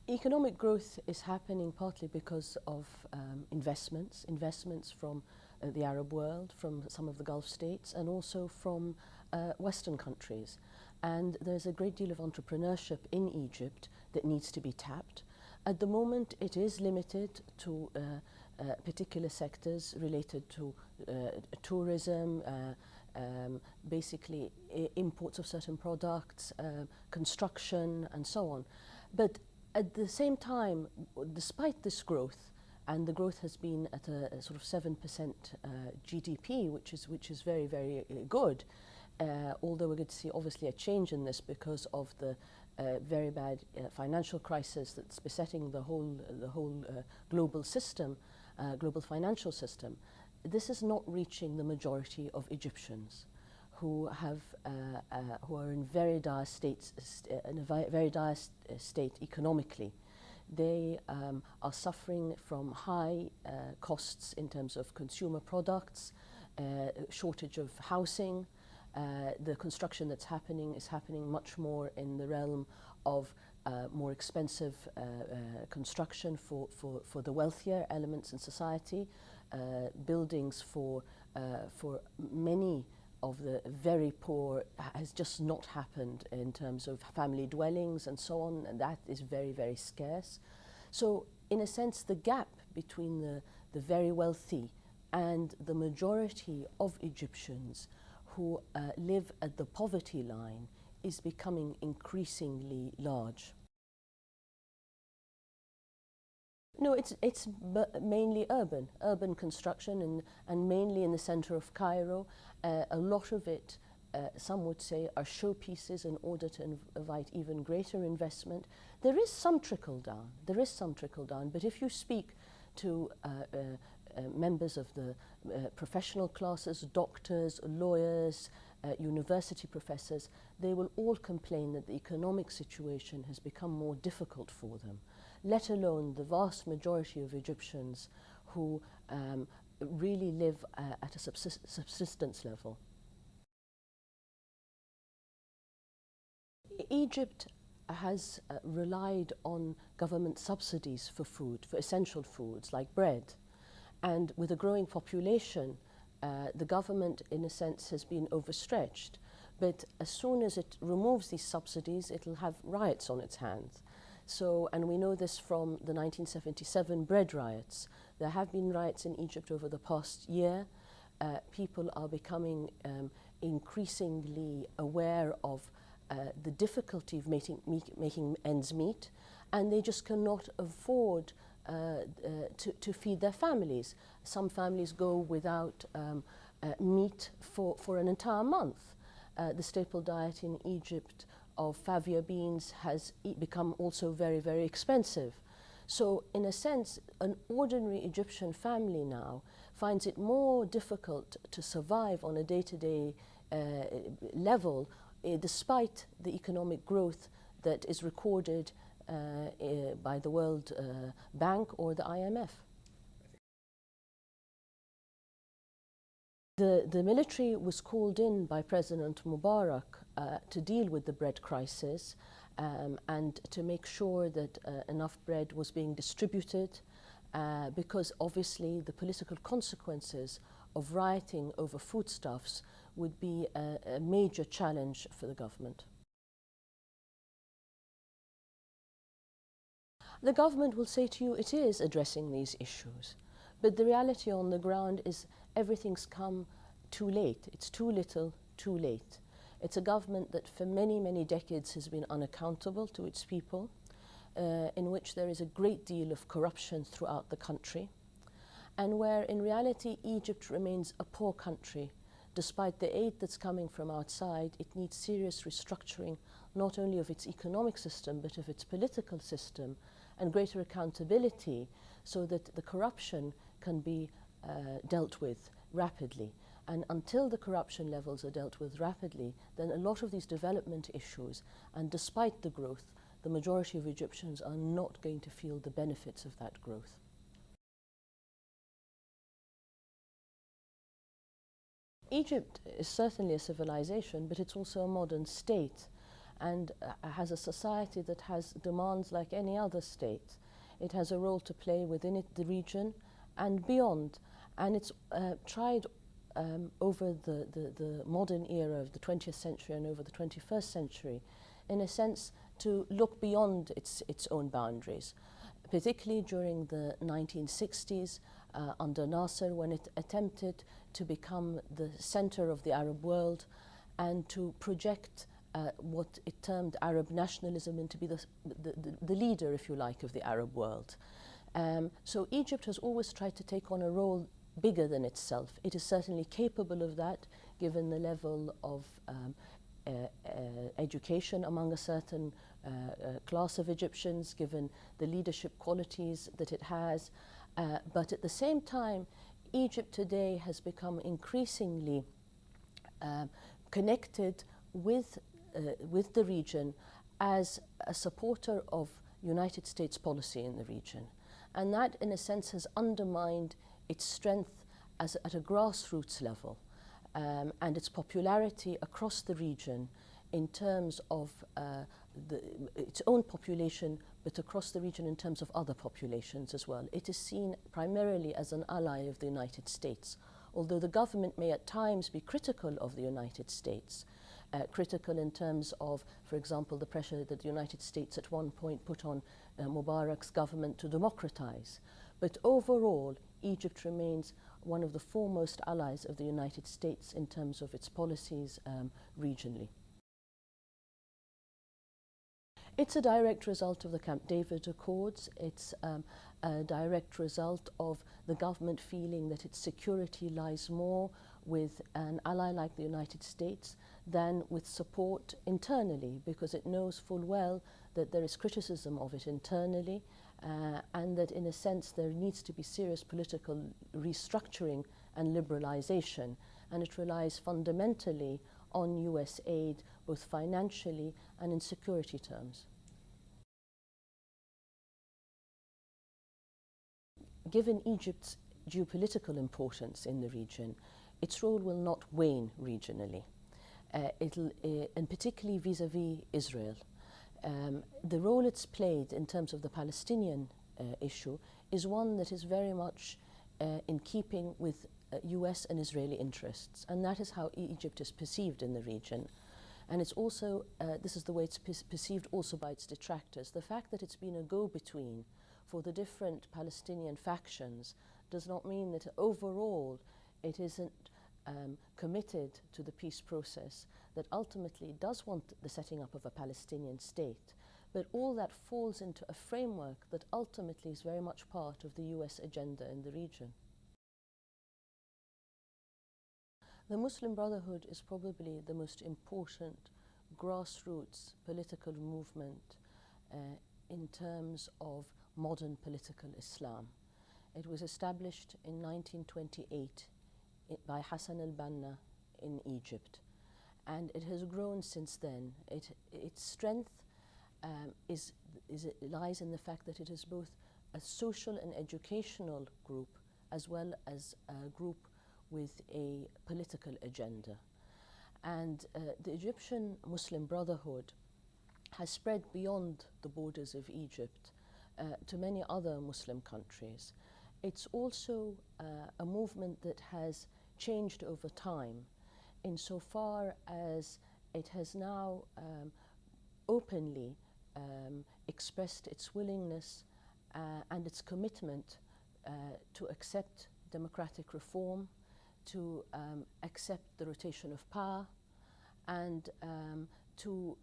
Economic growth is happening partly because of investments from the Arab world, from some of the Gulf states, and also from Western countries. And there's a great deal of entrepreneurship in Egypt that needs to be tapped. At the moment, it is limited to particular sectors related to tourism, basically imports of certain products, construction, and so on. But at the same time, despite this growth, and the growth has been at a sort of 7% GDP, which is very, very good, although we're going to see obviously a change in this because of the very bad financial crisis that's besetting the whole global system, global financial system. This is not reaching the majority of Egyptians who are in very dire states, in a very dire state economically. They are suffering from high costs in terms of consumer products, shortage of housing. The construction that's happening is happening much more in the realm of more expensive construction for the wealthier elements in society, buildings for many of the very poor has just not happened in terms of family dwellings and so on, and that is very, very scarce. So in a sense, the gap between the very wealthy and the majority of Egyptians who live at the poverty line is becoming increasingly large. No, it's mainly urban construction, and mainly in the center of Cairo. A lot of it, some would say, are showpieces in order to invite even greater investment. There is some trickle down, but if you speak to members of the professional classes, doctors, lawyers, university professors, they will all complain that the economic situation has become more difficult for them, let alone the vast majority of Egyptians who really live at a subsistence level. Egypt has relied on government subsidies for food, for essential foods like bread. And with a growing population, the government, in a sense, has been overstretched. But as soon as it removes these subsidies, it'll have riots on its hands. So, and we know this from the 1977 bread riots. There have been riots in Egypt over the past year. People are becoming increasingly aware of the difficulty of making ends meet, and they just cannot afford to feed their families. Some families go without meat for an entire month. The staple diet in Egypt of favia beans has become also very, very expensive. So in a sense, an ordinary Egyptian family now finds it more difficult to survive on a day-to-day level, despite the economic growth that is recorded by the World Bank or the IMF. The military was called in by President Mubarak to deal with the bread crisis and to make sure that enough bread was being distributed, because obviously the political consequences of rioting over foodstuffs would be a major challenge for the government. The government will say to you it is addressing these issues, but the reality on the ground is everything's come too late. It's too little, too late. It's a government that for many, many decades has been unaccountable to its people, in which there is a great deal of corruption throughout the country, and where in reality Egypt remains a poor country. Despite the aid that's coming from outside, it needs serious restructuring, not only of its economic system, but of its political system, and greater accountability so that the corruption can be dealt with rapidly. And until the corruption levels are dealt with rapidly, then a lot of these development issues, and despite the growth, the majority of Egyptians are not going to feel the benefits of that growth. Egypt is certainly a civilization, but it's also a modern state. and has a society that has demands like any other state. It has a role to play within it, the region and beyond. And it's tried over the modern era of the 20th century and over the 21st century, in a sense, to look beyond its own boundaries, particularly during the 1960s under Nasser, when it attempted to become the center of the Arab world and to project what it termed Arab nationalism and to be the leader, if you like, of the Arab world. So Egypt has always tried to take on a role bigger than itself. It is certainly capable of that, given the level of education among a certain class of Egyptians, given the leadership qualities that it has. But at the same time, Egypt today has become increasingly connected with the region as a supporter of United States policy in the region. And that, in a sense, has undermined its strength at a grassroots level and its popularity across the region in terms of its own population, but across the region in terms of other populations as well. It is seen primarily as an ally of the United States, although the government may at times be critical of the United States, critical in terms of, for example, the pressure that the United States at one point put on Mubarak's government to democratize. But overall, Egypt remains one of the foremost allies of the United States in terms of its policies regionally. It's a direct result of the Camp David Accords. It's a direct result of the government feeling that its security lies more with an ally like the United States than with support internally, because it knows full well that there is criticism of it internally and that, in a sense, there needs to be serious political restructuring and liberalization, and it relies fundamentally on US aid, both financially and in security terms. Given Egypt's geopolitical importance in the region, its role will not wane regionally, and particularly vis-à-vis Israel. The role it's played in terms of the Palestinian issue is one that is very much in keeping with US and Israeli interests, and that is how Egypt is perceived in the region. And it's also, this is the way it's perceived also by its detractors. The fact that it's been a go-between for the different Palestinian factions does not mean that overall it isn't committed to the peace process, that ultimately does want the setting up of a Palestinian state. But all that falls into a framework that ultimately is very much part of the US agenda in the region. The Muslim Brotherhood is probably the most important grassroots political movement in terms of modern political Islam. It was established in 1928 by Hassan al-Banna in Egypt, and it has grown since then. Its strength lies in the fact that it is both a social and educational group as well as a group with a political agenda. And the Egyptian Muslim Brotherhood has spread beyond the borders of Egypt to many other Muslim countries. It's also a movement that has changed over time, insofar as it has now openly expressed its willingness and its commitment to accept democratic reform, to accept the rotation of power, and to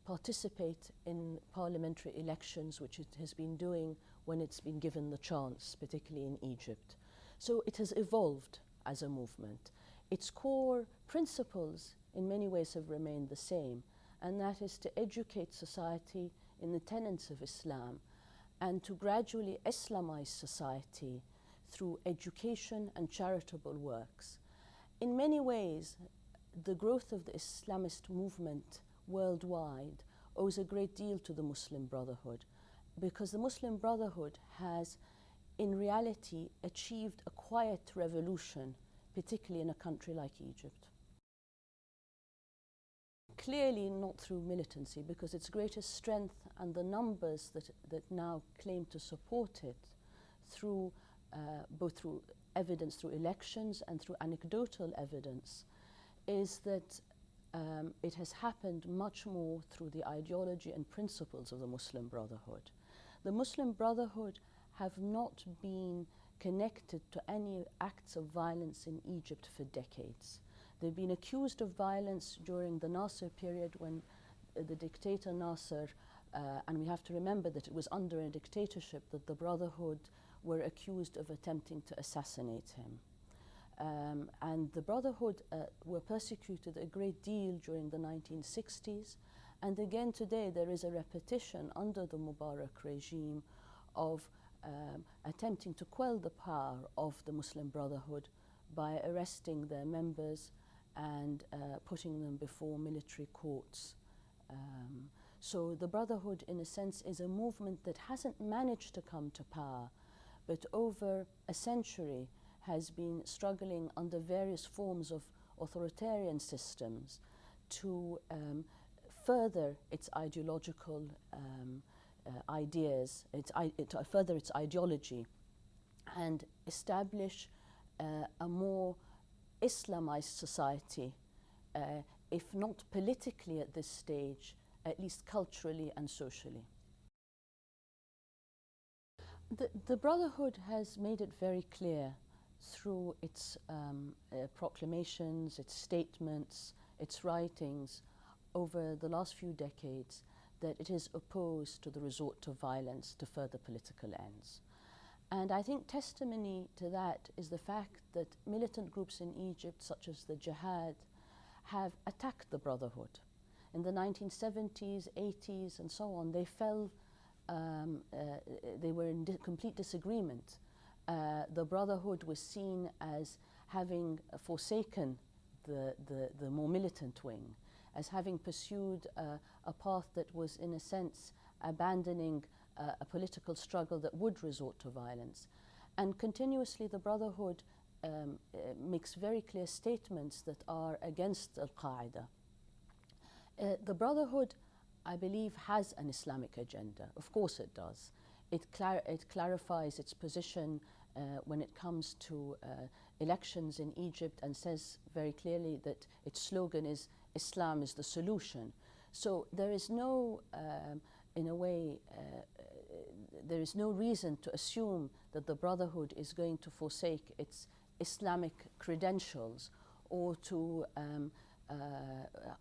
participate in parliamentary elections, which it has been doing when it's been given the chance, particularly in Egypt. So it has evolved as a movement. Its core principles in many ways have remained the same, and that is to educate society in the tenets of Islam and to gradually Islamize society through education and charitable works. In many ways, the growth of the Islamist movement worldwide owes a great deal to the Muslim Brotherhood, because the Muslim Brotherhood has, in reality, achieved a quiet revolution, particularly in a country like Egypt. clearly not through militancy, because its greatest strength and the numbers that now claim to support it through both through evidence, through elections and through anecdotal evidence, is that it has happened much more through the ideology and principles of the Muslim Brotherhood. The Muslim Brotherhood have not been connected to any acts of violence in Egypt for decades. They've been accused of violence during the Nasser period, when the dictator Nasser, and we have to remember that it was under a dictatorship that the Brotherhood were accused of attempting to assassinate him. And the Brotherhood were persecuted a great deal during the 1960s. And again today there is a repetition under the Mubarak regime of attempting to quell the power of the Muslim Brotherhood by arresting their members and putting them before military courts. So the Brotherhood, in a sense, is a movement that hasn't managed to come to power, but over a century has been struggling under various forms of authoritarian systems to further its ideological ideas, to further its ideology, and establish a more Islamized society, if not politically at this stage, at least culturally and socially. The Brotherhood has made it very clear through its proclamations, its statements, its writings over the last few decades that it is opposed to the resort to violence to further political ends. And I think testimony to that is the fact that militant groups in Egypt, such as the Jihad, have attacked the Brotherhood. In the 1970s, 80s, and so on, they fell, they were in complete disagreement. The Brotherhood was seen as having forsaken the more militant wing, as having pursued a path that was, in a sense, abandoning a political struggle that would resort to violence. And continuously the Brotherhood makes very clear statements that are against Al-Qaeda. The Brotherhood, I believe, has an Islamic agenda. Of course it does. It clarifies its position when it comes to elections in Egypt, and says very clearly that its slogan is Islam is the solution. So there is no, in a way, there is no reason to assume that the Brotherhood is going to forsake its Islamic credentials or to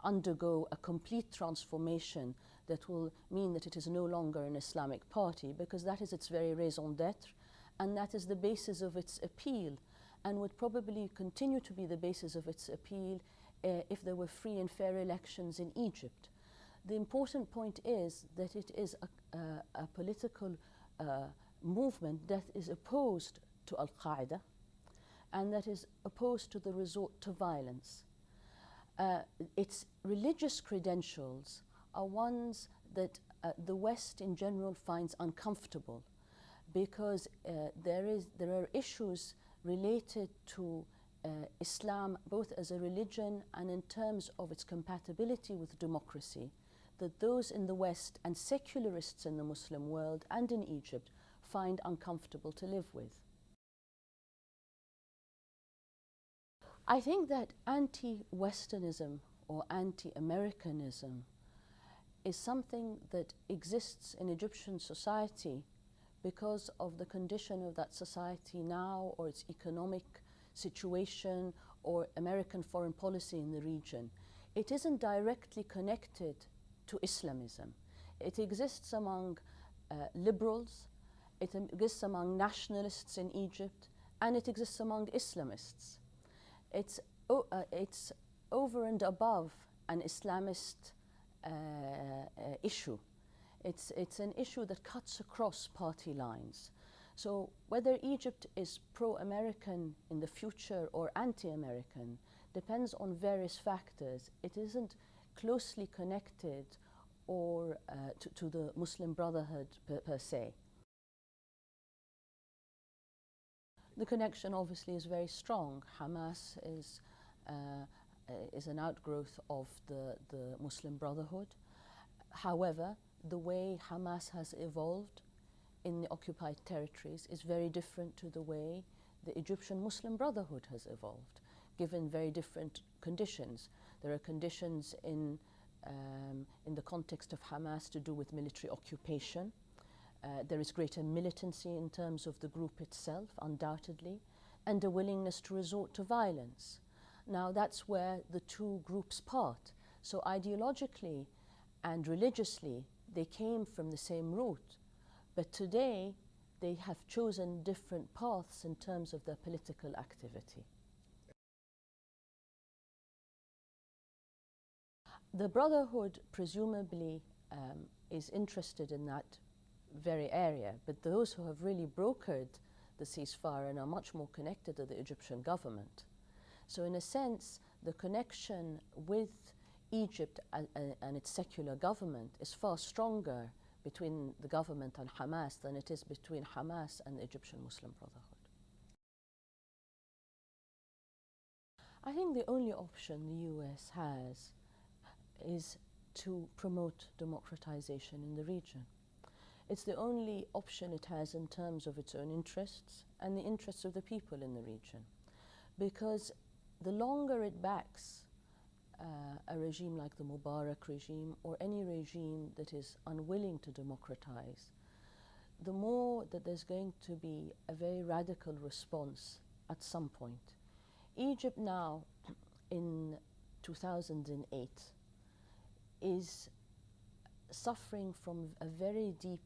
undergo a complete transformation that will mean that it is no longer an Islamic party, because that is its very raison d'etre, and that is the basis of its appeal, and would probably continue to be the basis of its appeal if there were free and fair elections in Egypt. The important point is that it is a political movement that is opposed to Al-Qaeda and that is opposed to the resort to violence. Its religious credentials are ones that the West in general finds uncomfortable, because there are issues related to Islam, both as a religion and in terms of its compatibility with democracy, that those in the West and secularists in the Muslim world and in Egypt find uncomfortable to live with. I think that anti-Westernism or anti-Americanism is something that exists in Egyptian society because of the condition of that society now, or its economic situation, or American foreign policy in the region. It isn't directly connected to Islamism. It exists among liberals, it exists among nationalists in Egypt, and it exists among Islamists. It's over and above an Islamist issue. It's an issue that cuts across party lines. So whether Egypt is pro-American in the future or anti-American depends on various factors. It isn't closely connected or to the Muslim Brotherhood per se. The connection obviously is very strong. Hamas is is an outgrowth of the Muslim Brotherhood. However, the way Hamas has evolved in the occupied territories is very different to the way the Egyptian Muslim Brotherhood has evolved, given very different conditions. There are conditions in the context of Hamas to do with military occupation. There is greater militancy in terms of the group itself, undoubtedly, and a willingness to resort to violence. Now, that's where the two groups part. So ideologically and religiously, they came from the same root. But today, they have chosen different paths in terms of their political activity. The Brotherhood presumably is interested in that very area, but those who have really brokered the ceasefire and are much more connected to the Egyptian government. So in a sense, the connection with Egypt and its secular government is far stronger between the government and Hamas than it is between Hamas and the Egyptian Muslim Brotherhood. I think the only option the US has is to promote democratization in the region. It's the only option it has in terms of its own interests and the interests of the people in the region. Because the longer it backs a regime like the Mubarak regime or any regime that is unwilling to democratize, the more that there's going to be a very radical response at some point. Egypt now, in 2008, is suffering from a very deep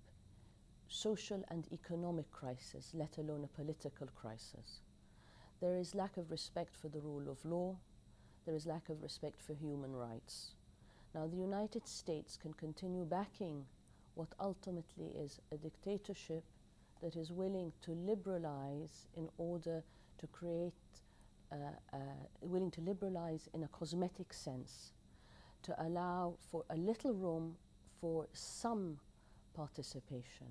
social and economic crisis, let alone a political crisis. There is lack of respect for the rule of law. There is lack of respect for human rights. Now, the United States can continue backing what ultimately is a dictatorship that is willing to liberalize in order to create, willing to liberalize in a cosmetic sense, to allow for a little room for some participation,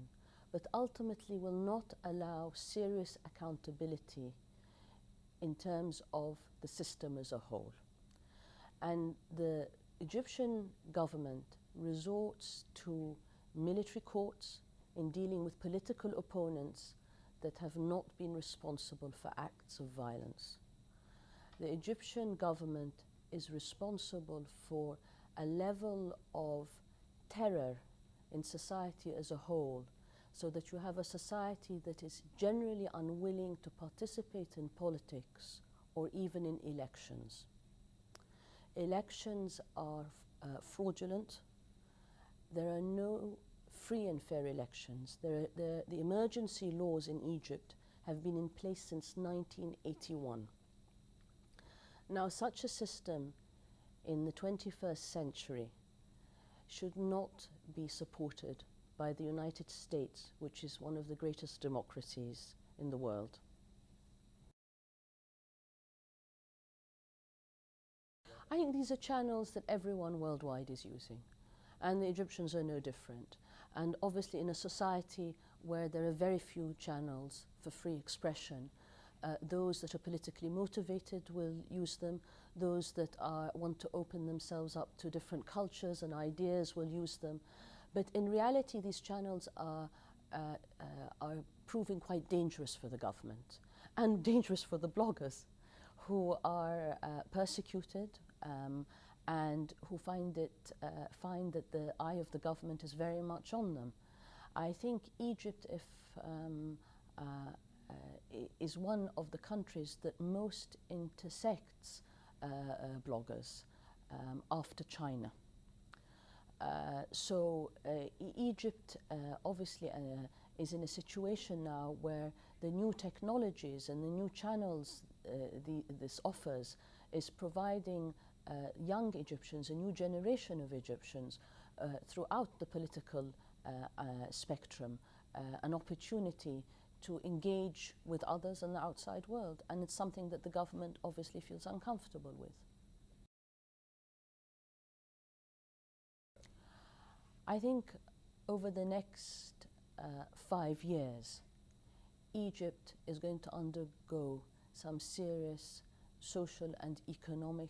but ultimately will not allow serious accountability in terms of the system as a whole. And the Egyptian government resorts to military courts in dealing with political opponents that have not been responsible for acts of violence. The Egyptian government is responsible for a level of terror in society as a whole, so that you have a society that is generally unwilling to participate in politics or even in elections. Elections are fraudulent. There are no free and fair elections. The emergency laws in Egypt have been in place since 1981. Now, such a system in the 21st century should not be supported by the United States, which is one of the greatest democracies in the world. I think these are channels that everyone worldwide is using, and the Egyptians are no different. And obviously, in a society where there are very few channels for free expression, those that are politically motivated will use them. Those that want to open themselves up to different cultures and ideas will use them. But in reality, these channels are proving quite dangerous for the government and dangerous for the bloggers, who are persecuted and who find that the eye of the government is very much on them. I think Egypt, is one of the countries that most intersects bloggers after China. So Egypt obviously is in a situation now where the new technologies and the new channels this offers is providing young Egyptians, a new generation of Egyptians throughout the political spectrum, an opportunity to engage with others in the outside world. And it's something that the government obviously feels uncomfortable with. I think over the next 5 years, Egypt is going to undergo some serious social and economic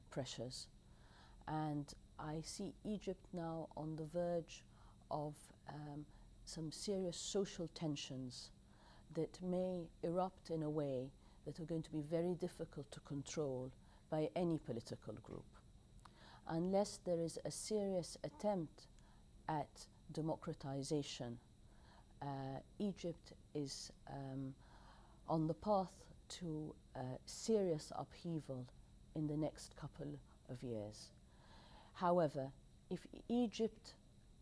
pressures. And I see Egypt now on the verge of some serious social tensions that may erupt in a way that are going to be very difficult to control by any political group. Unless there is a serious attempt at democratization, Egypt is on the path to serious upheaval in the next couple of years. However, if Egypt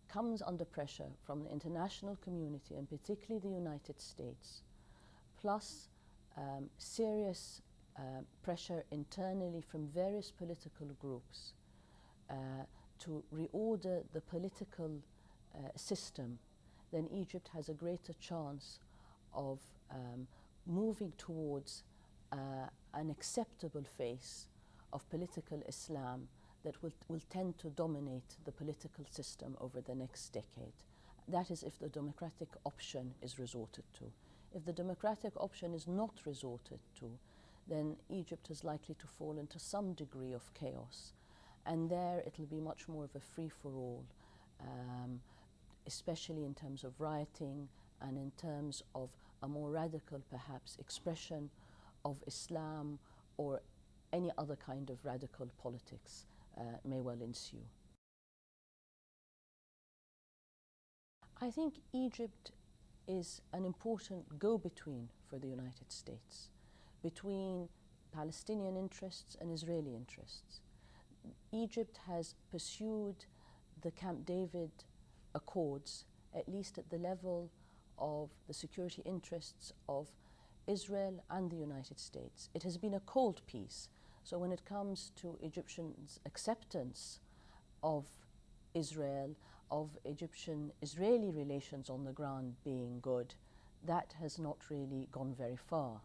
comes under pressure from the international community, and particularly the United States, plus serious pressure internally from various political groups to reorder the political system, then Egypt has a greater chance of moving towards an acceptable face of political Islam that will tend to dominate the political system over the next decade. That is if the democratic option is resorted to. If the democratic option is not resorted to, then Egypt is likely to fall into some degree of chaos. And there it'll be much more of a free-for-all, especially in terms of rioting and in terms of a more radical, perhaps, expression of Islam or any other kind of radical politics may well ensue. I think Egypt is an important go-between for the United States between Palestinian interests and Israeli interests. Egypt has pursued the Camp David Accords, at least at the level of the security interests of Israel and the United States. It has been a cold peace, so when it comes to Egyptians' acceptance of Israel, of Egyptian-Israeli relations on the ground being good, that has not really gone very far.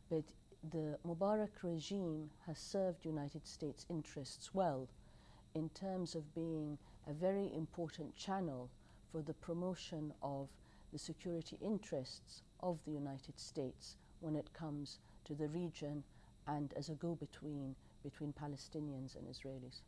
But the Mubarak regime has served United States interests well in terms of being a very important channel for the promotion of the security interests of the United States when it comes to the region and as a go-between between Palestinians and Israelis.